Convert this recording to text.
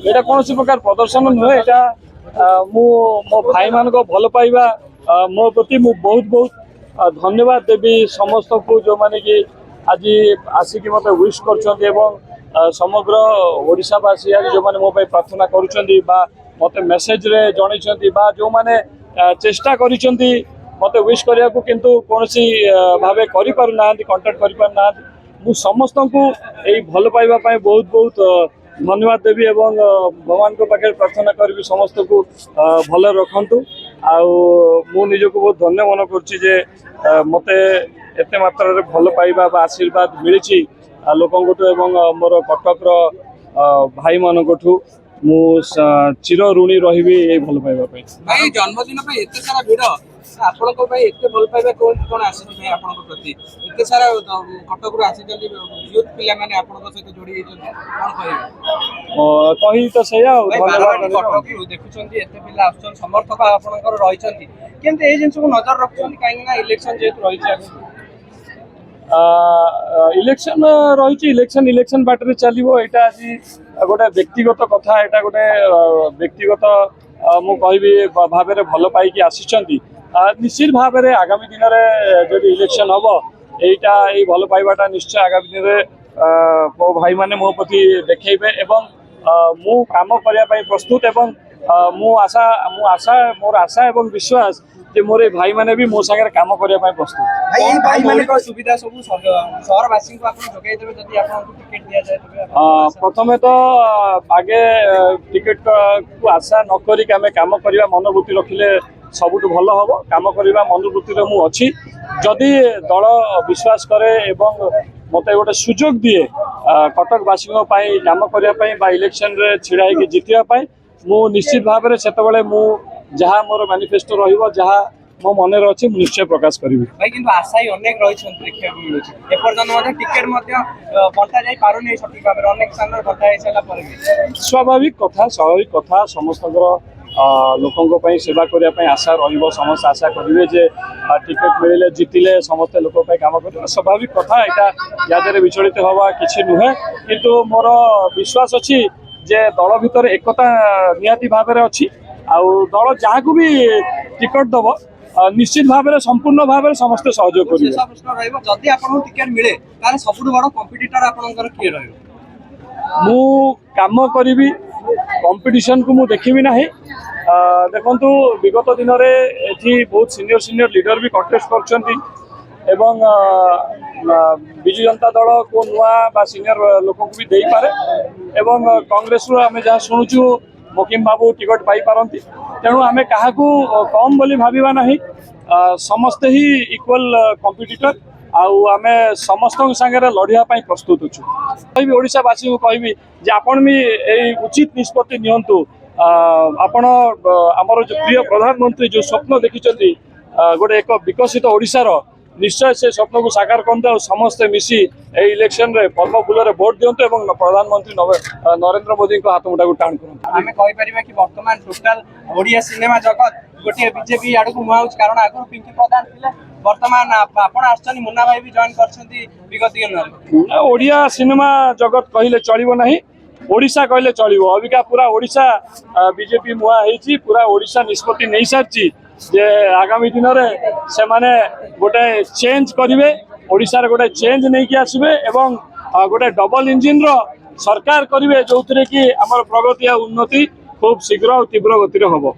এটা কোনসি প্রকার প্রদর্শন নুহে, এটা মো ভাই মান ভাল পাইবা মো প্রতি মু বহুত বহুত ধন্যবাদ দেবী সমস্ত जो माने कि आज आसिक मत विश कर समग्र ओडिशावासी आज जो मैंने मो प्रार्थना करुँच मत मेसेज रे जन जो मैंने चेष्टा कर मत विश करने को किंतु कौन भाव कंटाक्ट कर समस्त को यही भल पाइबा बहुत बहुत धन्यवाद देवी एवं भगवान को पाखे प्रार्थना करी समस्त को भल रखु मु निजक बहुत धन्य मन कर मत एत मात्रा भल पाइबा आशीर्वाद मिली लोक एवं मोर कटक भाई मान मु चिर ऋणी रही भल पाइबा भाई जन्मदिन पे एते सारा भिड़ आपण को भाई एते भल पाइबा कोन कोन आसी भाई आपण को प्रति एते सारा कटक रु आसी जल्दी यूथ पिला माने आपण को सहित जोड़ी कोन कहबे कहि तो सया धन्यवाद कटक रु देखुचंती एते पिला आछन समर्थक आपणकर रहिचंती केनते ए जिंस को नजर रखुचंती काहे ना इलेक्शन जेत रहिछ इलेक्शन रही इलेक्शन बाटर चलो यहाँ आज गोटे व्यक्तिगत कथा यहाँ गोटे व्यक्तिगत मु कहि भाव भल पाई आसी निश्चित भाव में आगामी दिन में जब इलेक्शन हम यही भल पाइबाटा निश्चय आगामी दिन में मो भाई मैंने मो प्रति देखेबे एवं मु काम करने प्रस्तुत एवं मो आशा मोर आशा एवं विश्वास जे मोर भाई माने भी मो संगे काम करने प्रस्तुत भाई माने को सुविधा सब शहरवासी को आपन जोगाई देबे जदि आपन को टिकट दिया जाए तबे प्रथमे तो आगे टिकट को आशा न करी के हमें काम करबा मनोवृत्ति रखिले सबुठ भल हम काम करबा मनोवृत्ति रे मु अछि जदि दल विश्वास करे एवं मते गोटे सुजोग दिए कटकवासी काम करने इलेक्शन रे छिड़ा होगी जितिया मु निश्चित भाव में से मु जहाँ मोर मैनिफेस्टो रहिबो जहाँ मो मन अच्छी निश्चय प्रकाश करी भाई किंतु आशाई अनेक रही देखा मिलूँ एपर्तन टिकेट बंटा जाई पारुनी सठिक भाव में अनेक स्थान बंटा हो सारा स्वाभाविक कथा समस्त लोकों सेवा करने आशा रमस्त आशा करेंगे जे टिकेट मिले जितिले समस्त लोक काम कर स्वाभाविक कथा यहाँ याद विचलित हवा कि नुहे किंतु मोर विश्वास अच्छी जे दल भितर एकता निहाती भाव में अच्छी आउ दल जहाँ को भी टिकट दब निश्चित भाव में संपूर्ण भाव में समस्त सहयोग कर टिकेट मिले सब बड़ कंपिटिटर आपनकर किए मु काम करी कंपिटिशन को मु देखिबी नाही देखंतु विगत दिन में एठी बहुत सीनियर लीडर भी कंटेस्ट करछंती एवं विजु जनता दल को नुआ बा सीनियर लोक को भी दे पारे एवं कांग्रेस रो हमें जहाँ शुणुचु मोकिम बाबू टिकट पाई पारंती तेणु आमे काहाकू कम बोली भाविबा नाही समस्ते ही इक्वल कंपिटिटर आउ आमे समस्त संगे लड़िया प्रस्तुत अच्छु कहि ओडिशावासी को कहि जे आपण भी एई उचित निष्पत्ति नियंतु आपण आमर जो प्रिय प्रधानमंत्री जो स्वप्न देखिचंती गोटे एक विकसित ओडिशार निश्चय से स्वप्न को साकार करते समस्ते मिसी इलेक्शन रे पद्म फूल रे भोट दियंतु एवं प्रधानमंत्री नरेंद्र मोदी को हाथ मुठा को टाण करंतु आमे कहि परिबा कि वर्तमान टोटल ओडिया सिनेमा जगत गोटे बीजेपी आड़ को मुहाउछ कारण आगु पिंकी प्रधान थिले वर्तमान आपण आछनी मुन्ना भाई भी जॉइन करछंती विगत दिन ओडिया सिनेमा जगत कहिले चलिबो नाही ओडिशा कहले चलिबो अबिका पूरा ओडिशा बीजेपी मुहा हेची पूरा ओडिशा निष्पत्ति नहीं सारची जे आगामी दिन में से माने गोटे चेंज करेंगे ओडिशा रे गोटे चेंज नहीं कि आसबे एवं गोटे डबल इंजिन रो सरकार करेंगे जो कि आम प्रगति और उन्नति खूब शीघ्र और तीव्र गति हम।